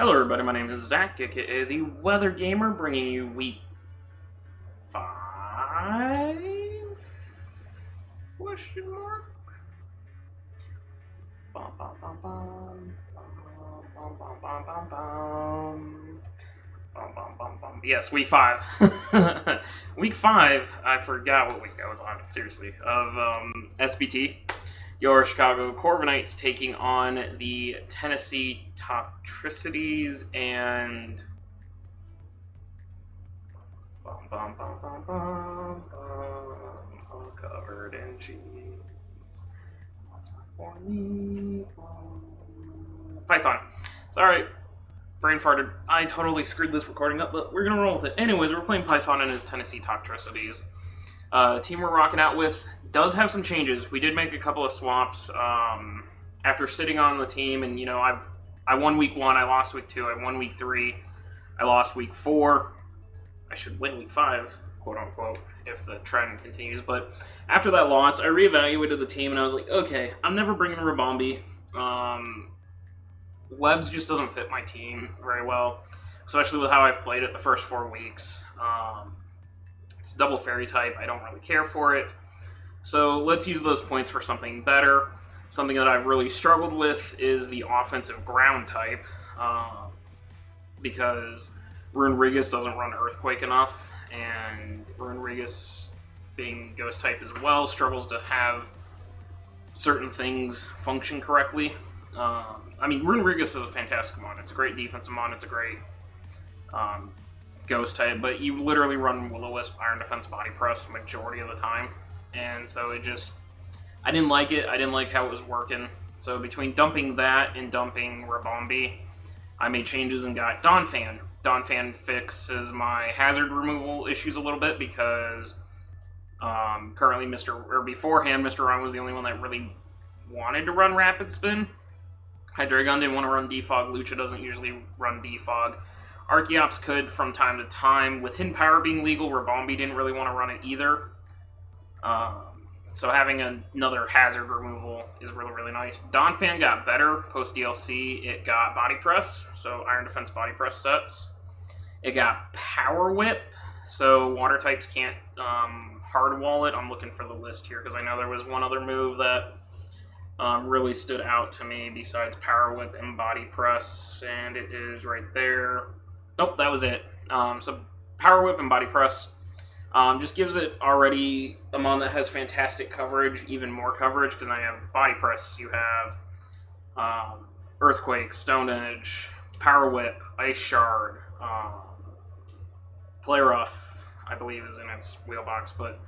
Hello everybody, my name is Zach, aka the Weather Gamer, bringing you week 5? Question mark? Bum, bum, bum, bum. Bum, bum, bum, bum, bum. Bum, bum, bum, bum. Yes, week 5. Week 5, I forgot what week I was on, seriously, of SBT. Your Chicago Corviknights taking on the Tennessee Toxtricities and bum, bum, bum, bum, bum, bum, all covered in cheese. Python. Sorry, brain farted. I totally screwed this recording up, but we're gonna roll with it. Anyways, we're playing Python and his Tennessee Toxtricities. Team we're rocking out with does have some changes. We did make a couple of swaps after sitting on the team, and I won week 1, I lost week 2, I won week 3, I lost week 4. I should win week 5, quote unquote, if the trend continues. But after that loss, I reevaluated the team, and I was like, okay, I'm never bringing Rabombi. Webs just doesn't fit my team very well, especially with how I've played it the first 4 weeks. It's double fairy type. I don't really care for it. So let's use those points for something better. Something that I've really struggled with is the offensive ground type, because Runerigus doesn't run Earthquake enough, and Runerigus, being Ghost type as well, struggles to have certain things function correctly. I mean, Runerigus is a fantastic mon. It's a great defensive mon. It's a great Ghost type, but you literally run Will-O-Wisp, Iron Defense, Body Press majority of the time, and so it just, I didn't like it. I didn't like how it was working. So between dumping that and dumping Rabombi, I made changes and got Donphan. Donphan fixes my hazard removal issues a little bit because currently beforehand, Mr. Ryan was the only one that really wanted to run Rapid Spin. Hydreigon didn't want to run Defog. Lucha doesn't usually run Defog. Archeops could from time to time. With Hidden Power being legal, Rabombi didn't really want to run it either. So having another hazard removal is really, really nice. Donphan got better post-DLC. It got Body Press, so Iron Defense Body Press sets. It got Power Whip, so water types can't hard wall it. I'm looking for the list here because I know there was one other move that really stood out to me besides Power Whip and Body Press, and it is right there. Nope, that was it. So Power Whip and Body Press just gives it already a mon that has fantastic coverage, even more coverage, because now you have Body Press, you have Earthquake, Stone Edge, Power Whip, Ice Shard, Play Rough, I believe is in its wheelbox, but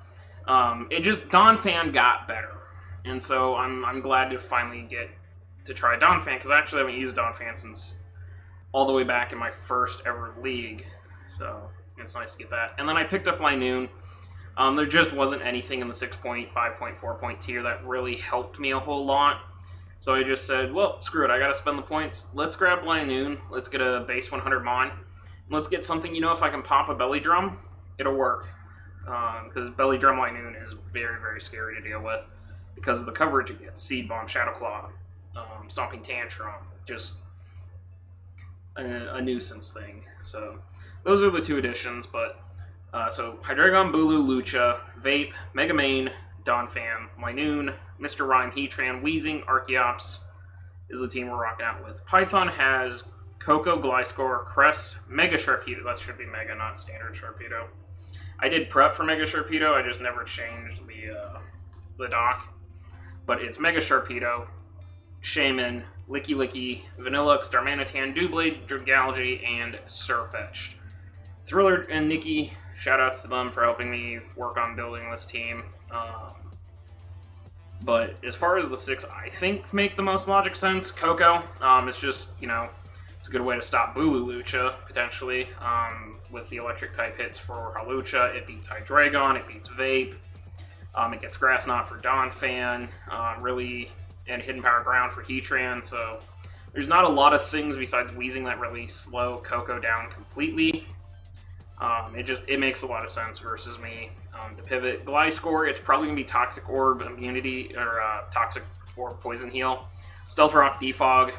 it just, Donphan got better. And so I'm glad to finally get to try Donphan, because I actually haven't used Donphan since all the way back in my first ever league. So it's nice to get that. And then I picked up Linoon. There just wasn't anything in the 6.5, 5.4 point tier that really helped me a whole lot. So I just said, well, screw it, I gotta spend the points. Let's grab Linoon. Let's get a base 100 mon. Let's get something, if I can pop a Belly Drum, it'll work. Because Belly Drum Linoon is very, very scary to deal with because of the coverage it gets. Seed Bomb, Shadow Claw, Stomping Tantrum, just a nuisance thing. So those are the 2 additions, but so Hydreigon, Bulu, Lucha, Vape, Mega Mane, Donphan, Linoon, Mr. Rhyme, Heatran, Weezing, Archeops is the team we're rocking out with. Python has Coco, Gliscor, Cress, Mega Sharpedo. That should be Mega, not Standard Sharpedo. I did prep for Mega Sharpedo, I just never changed the dock. But it's Mega Sharpedo, Shaman, Licky Licky, Vanillux, Darmanitan, Doublade, Dragalge, and Surfetched. Thriller and Nikki, shoutouts to them for helping me work on building this team. But as far as the 6 I think make the most logic sense, Coco, it's just, it's a good way to stop Bulu Lucha, potentially, with the electric type hits for Halucha. It beats Hydreigon, it beats Vape. It gets Grass Knot for Donphan, and Hidden Power Ground for Heatran, so there's not a lot of things besides Weezing that really slow Coco down completely. It makes a lot of sense versus me to pivot. Gliscor, it's probably going to be Toxic Orb Immunity, or Toxic Orb Poison Heal. Stealth Rock, Defog,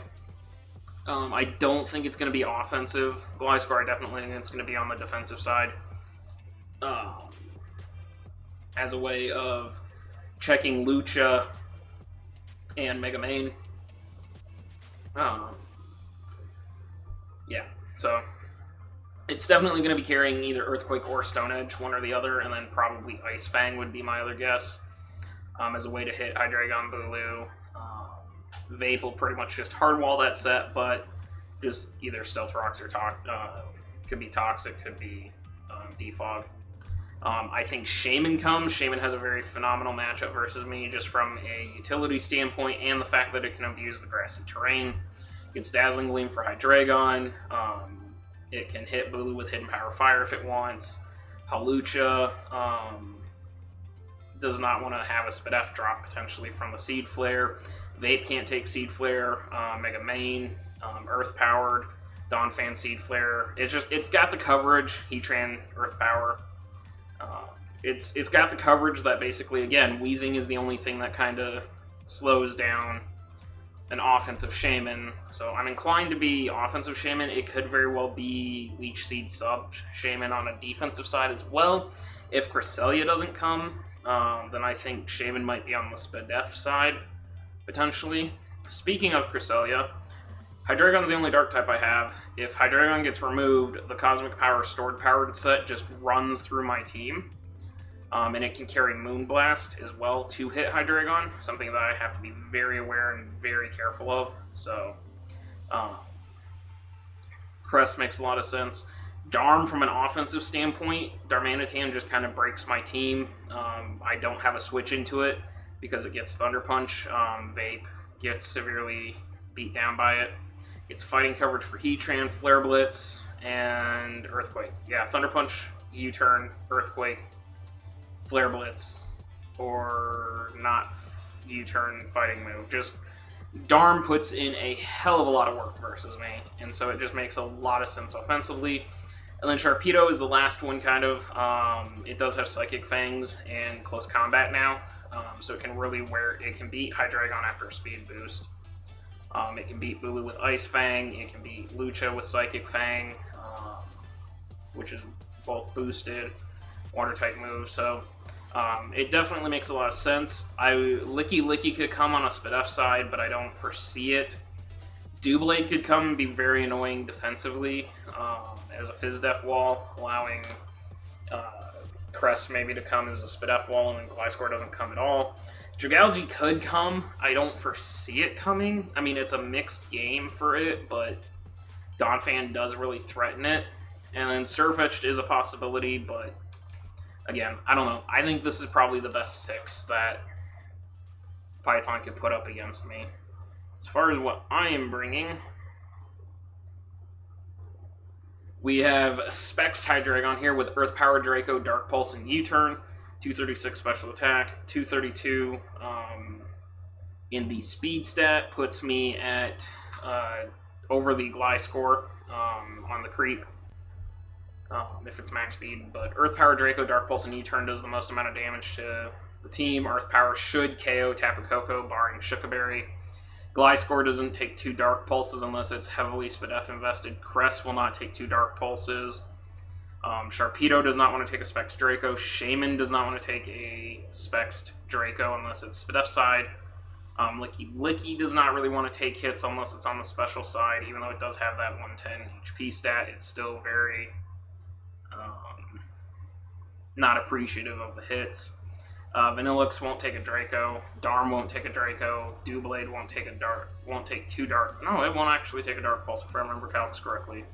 I don't think it's going to be offensive. Gliscor, I definitely think it's going to be on the defensive side. As a way of checking Lucha and Mega Main. Yeah, so it's definitely going to be carrying either Earthquake or Stone Edge, one or the other, and then probably Ice Fang would be my other guess, as a way to hit Hydreigon, Bulu. Vape will pretty much just hardwall that set, but just either Stealth Rocks or could be Toxic, could be Defog. I think Shaman comes. Shaman has a very phenomenal matchup versus me, just from a utility standpoint, and the fact that it can abuse the grassy terrain. It gets Dazzling Gleam for Hydreigon. It can hit Bulu with Hidden Power Fire if it wants. Hawlucha does not want to have a Spadef drop potentially from the Seed Flare. Vape can't take Seed Flare. Mega Main, Earth Powered, Donphan Seed Flare. It's got the coverage. Heatran, Earth Power. It's got the coverage that basically, again, Weezing is the only thing that kind of slows down an offensive Shaman. So I'm inclined to be offensive Shaman. It could very well be Leech Seed sub Shaman on a defensive side as well. If Cresselia doesn't come, then I think Shaman might be on the Spadef side, potentially. Speaking of Cresselia, Hydreigon's the only Dark type I have. If Hydreigon gets removed, the Cosmic Power Stored Powered set just runs through my team. And it can carry Moonblast as well to hit Hydreigon, something that I have to be very aware and very careful of. So, Crest makes a lot of sense. Darm, from an offensive standpoint, Darmanitan just kind of breaks my team. I don't have a switch into it because it gets Thunder Punch. Vape gets severely beat down by it. It's fighting coverage for Heatran, Flare Blitz, and Earthquake. Yeah, Thunder Punch, U-Turn, Earthquake, Flare Blitz, or not U-Turn fighting move. Just Darm puts in a hell of a lot of work versus me, and so it just makes a lot of sense offensively. And then Sharpedo is the last one, kind of. It does have Psychic Fangs and Close Combat now, so it can really it can beat Hydreigon after a speed boost. It can beat Bulu with Ice Fang. It can beat Lucha with Psychic Fang, which is both boosted water-type moves. So it definitely makes a lot of sense. Licky could come on a Spadef side, but I don't foresee it. Doublade could come and be very annoying defensively as a Fizdef wall, allowing Crest maybe to come as a Spadef wall, and then Gliscor doesn't come at all. Dragalge could come. I don't foresee it coming. I mean, it's a mixed game for it, but Donphan does really threaten it. And then Surfetched is a possibility, but again, I don't know. I think this is probably the best 6 that Python could put up against me. As far as what I am bringing, we have Spexed Hydreigon here with Earth Power Draco, Dark Pulse, and U-Turn. 236 special attack, 232 in the speed stat, puts me at over the Gliscor on the creep if it's max speed. But Earth Power Draco, Dark Pulse, and U-Turn does the most amount of damage to the team. Earth Power should KO Tapu Koko, barring Shookaberry. Gliscor doesn't take 2 Dark Pulses unless it's heavily Spadef invested. Crest will not take 2 Dark Pulses. Sharpedo does not want to take a Spexed Draco. Shaman does not want to take a Spexed Draco unless it's Spadef side. Licky does not really want to take hits unless it's on the special side. Even though it does have that 110 HP stat, it's still very not appreciative of the hits. Vanillix won't take a Draco. Darm won't take a Draco. Doublade won't take 2 Dark. No, it won't actually take a Dark Pulse if I remember calcs correctly.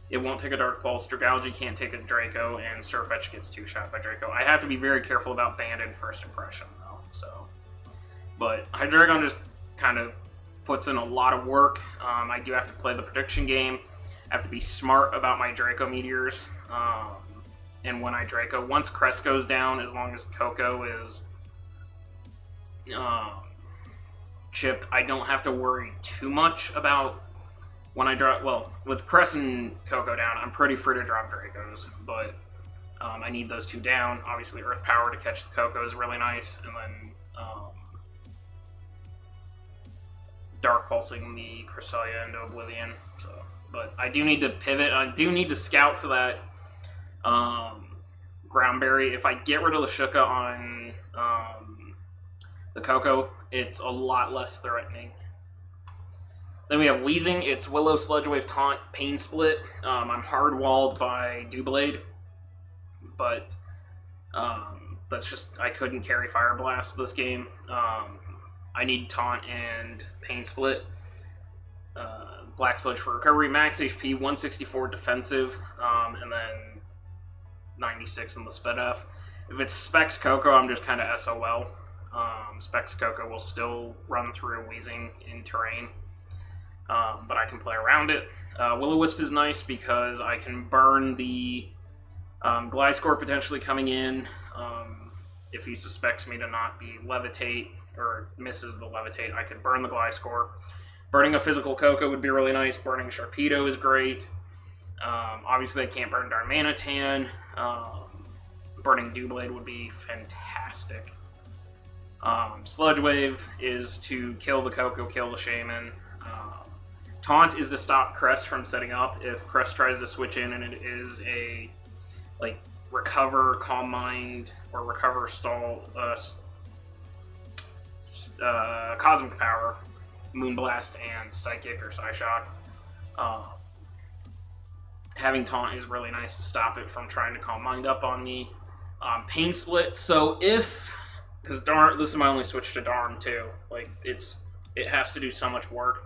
It won't take a Dark Pulse. Dragalge can't take a Draco, and Surfetch gets 2-shot by Draco. I have to be very careful about Banded First Impression, though. But Hydreigon just kind of puts in a lot of work. I do have to play the prediction game. I have to be smart about my Draco Meteors. And when I Draco, once Crest goes down, as long as Coco is chipped, I don't have to worry too much about when I drop. Well, with Crest and Coco down, I'm pretty free to drop Dracos, but I need those 2 down. Obviously, Earth Power to catch the Coco is really nice, and then Dark Pulsing the Cresselia into Oblivion. So, but I do need to pivot. I do need to scout for that Groundberry. If I get rid of the Shuka on the Koko, it's a lot less threatening. Then we have Weezing. It's Willow, Sludge Wave, Taunt, Pain Split. I'm hard-walled by Doublade, but that's just, I couldn't carry Fire Blast this game. I need Taunt and Pain Split. Black Sludge for recovery, max HP, 164 defensive, and then 96 in the Sped F. If it's Specs Koko, I'm just kind of SOL. Specs Koko will still run through Weezing in terrain, but I can play around it. Will-O-Wisp is nice because I can burn the Gliscor potentially coming in if he suspects me to not be Levitate or misses the Levitate. I could burn the Gliscor. Burning a physical Koko would be really nice. Burning Sharpedo is great. Obviously, I can't burn Darmanitan. Burning Doublade would be fantastic. Sludge Wave is to kill the Koko, kill the Shaman. Taunt is to stop Crest from setting up. If Crest tries to switch in and it is a Recover, Calm Mind, or Recover Stall, Cosmic Power, Moonblast, and Psychic or Psyshock. Having Taunt is really nice to stop it from trying to Calm Mind up on me. Pain Split, so if... Because this is my only switch to Darm, too. It has to do so much work.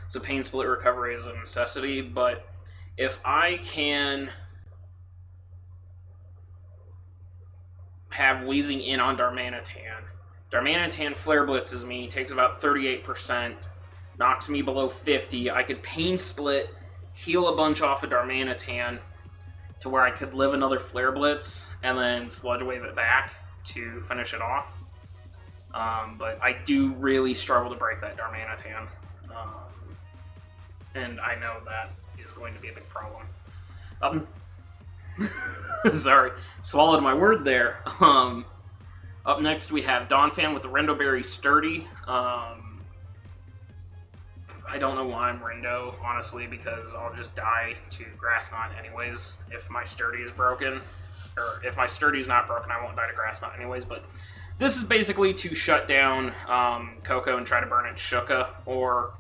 So Pain Split recovery is a necessity, but if I can have Weezing in on Darmanitan Flare Blitzes me, takes about 38%, knocks me below 50. I could Pain Split, heal a bunch off of Darmanitan to where I could live another Flare Blitz, and then Sludge Wave it back to finish it off. But I do really struggle to break that Darmanitan. And I know that is going to be a big problem. Sorry, swallowed my word there. Up next we have Donphan with the Rindoberry Sturdy. I don't know why I'm Rindo, honestly, because I'll just die to Grass Knot anyways if my Sturdy is broken. Or if my Sturdy is not broken, I won't die to Grass Knot anyways, but this is basically to shut down Koko and try to burn its Shuka, or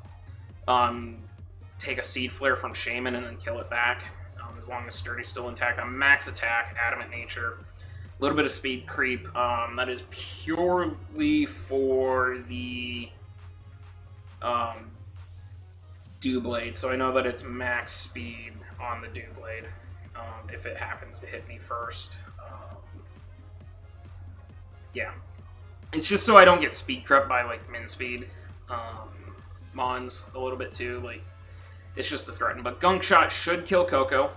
take a Seed Flare from Shaman and then kill it back, as long as Sturdy's still intact. I'm max attack, Adamant Nature, a little bit of speed creep. That is purely for the Doublade, so I know that it's max speed on the Doublade if it happens to hit me first. Yeah. It's just so I don't get speed crept by, min speed Mons a little bit, too. It's just a threaten. But Gunk Shot should kill Koko.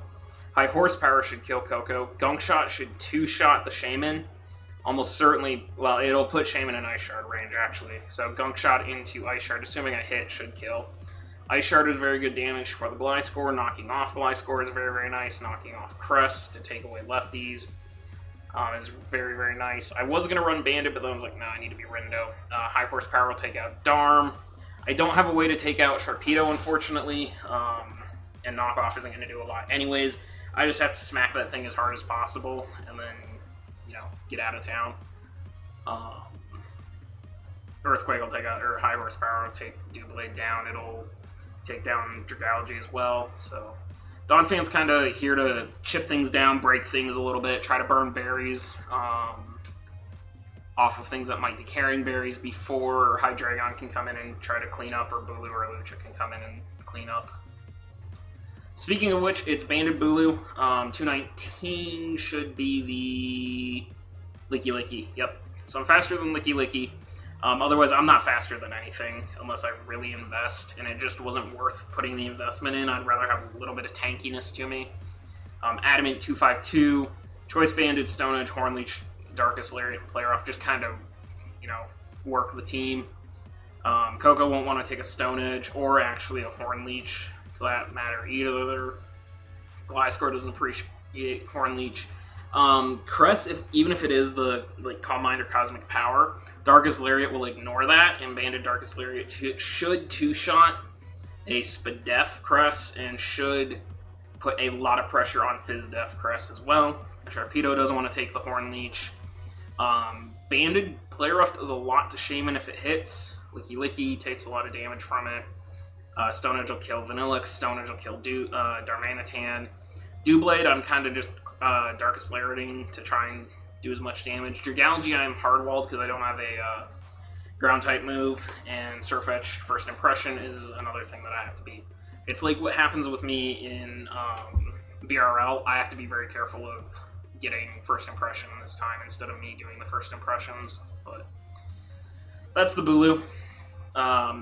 High Horsepower should kill Koko. Gunk Shot should two-shot the Shaman. Almost certainly, well, it'll put Shaman in Ice Shard range, actually. So Gunk Shot into Ice Shard, assuming I hit, should kill. Ice Shard is very good damage for the Gliscor. Knocking off Gliscor is very, very nice. Knocking off Crest to take away lefties is very, very nice. I was going to run Bandit, but then I was like, nah, I need to be Rindo. High Horsepower will take out Darm. I don't have a way to take out Sharpedo, unfortunately, and Knockoff isn't going to do a lot anyways. I just have to smack that thing as hard as possible, and then, get out of town. Earthquake will take out, or High Horsepower will take Doublade down. It'll take down Dragalge as well, so... Donphan's kind of here to chip things down, break things a little bit, try to burn berries off of things that might be carrying berries before Hydreigon can come in and try to clean up, or Bulu or Lucha can come in and clean up. Speaking of which, it's Banded Bulu. 219 should be the Licky Licky. Yep. So I'm faster than Licky Licky. Otherwise, I'm not faster than anything unless I really invest, and it just wasn't worth putting the investment in. I'd rather have a little bit of tankiness to me. Adamant 252, Choice Banded, Stone Edge, Horn Leech, Darkest Lariat, Player Off, just kind of, work the team. Koko won't want to take a Stone Edge or actually a Horn Leech, to that matter either. Gliscor doesn't appreciate Horn Leech. Crest, even if it is the Calm Mind or Cosmic Power, Darkest Lariat will ignore that, and Banded Darkest Lariat should two-shot a Spadef Crest and should put a lot of pressure on Fizdef Crest as well. Sharpedo doesn't want to take the Horn Leech. Banded Play Rough does a lot to Shaman if it hits. Licky Licky takes a lot of damage from it. Stone Edge will kill Vanillix. Stone Edge will kill Darmanitan. Doublade, I'm kind of just Darkest Lariating to try and do as much damage. Dragalge, I'm hardwalled because I don't have a ground type move, and Surf Etch First Impression is another thing that I have to be. It's like what happens with me in BRL. I have to be very careful of getting First Impression this time instead of me doing the First Impressions, but that's the Bulu.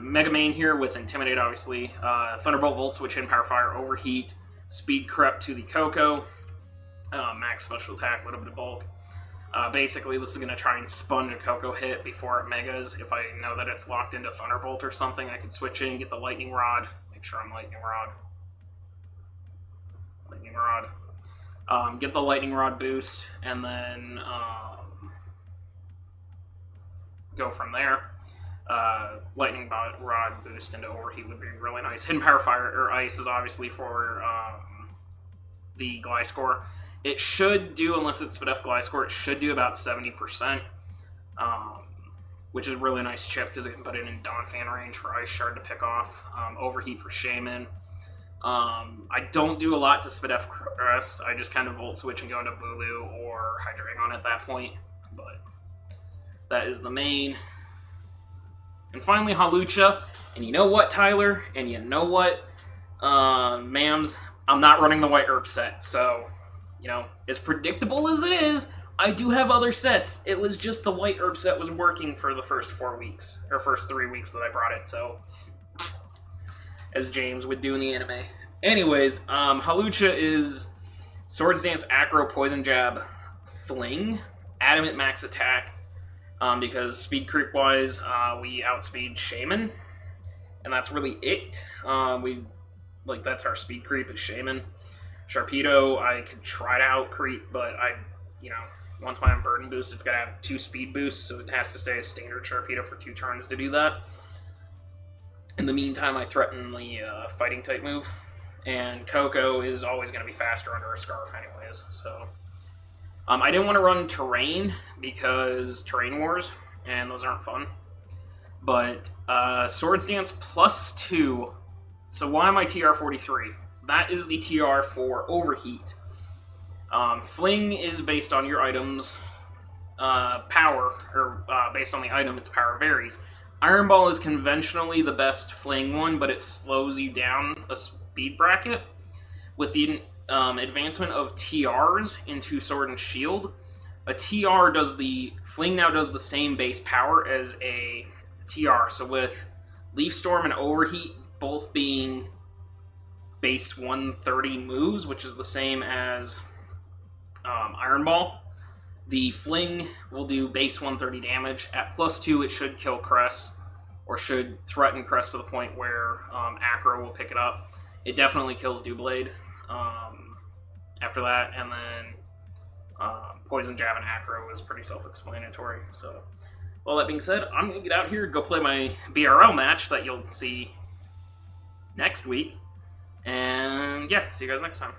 Mega Main here with Intimidate, obviously. Thunderbolt, Volt Switch in, Power Fire, Overheat, Speed Crept to the Coco, Max Special Attack, a little bit of bulk. Basically, this is going to try and sponge a Coco hit before it Megas. If I know that it's locked into Thunderbolt or something, I can switch in, get the Lightning Rod. Make sure I'm Lightning Rod. Lightning Rod. Get the Lightning Rod boost, and then go from there. Lightning Rod boost into Overheat would be really nice. Hidden Power Fire or Ice is obviously for the Gliscor. It should do, unless it's Spadef Gliscor, it should do about 70%, which is a really nice chip because it can put it in Donphan range for Ice Shard to pick off. Overheat for Shaman. I don't do a lot to Spadef Crest. I just kind of Volt Switch and go into Bulu or Hydreigon at that point, but that is the main. And finally, Hawlucha. And you know what, Tyler? And you know what, Mams? I'm not running the White Herb set, so, you know, as predictable as it is, I do have other sets. It was just the White Herb set was working for the first 4 weeks, or first 3 weeks that I brought it, so, as James would do in the anime. Anyways, Hawlucha is Swords Dance, Acro, Poison Jab, Fling, Adamant Max Attack, because speed creep wise, we outspeed Shaman, and that's really it. That's our speed creep is Shaman. Sharpedo, I could try to out creep, but once my Unburden boost, it's gotta have 2 speed boosts, so it has to stay a standard Sharpedo for 2 turns to do that. In the meantime, I threaten the fighting type move, and Coco is always gonna be faster under a Scarf anyways, so. I didn't want to run Terrain because Terrain Wars, and those aren't fun. But Swords Dance +2. So why am I TR43? That is the TR for Overheat. Fling is based on your item's power, or based on the item, its power varies. Iron Ball is conventionally the best Fling one, but it slows you down a speed bracket. With the advancement of TRs into Sword and Shield, a TR Fling now does the same base power as a TR. So with Leaf Storm and Overheat both being base 130 moves, which is the same as Iron Ball, the Fling will do base 130 damage. At +2, it should kill Crest, or should threaten Crest to the point where Acro will pick it up. It definitely kills Doublade after that, and then Poison Jab and Acro is pretty self-explanatory. So, all that being said, I'm going to get out here and go play my BRL match that you'll see next week. And yeah, see you guys next time.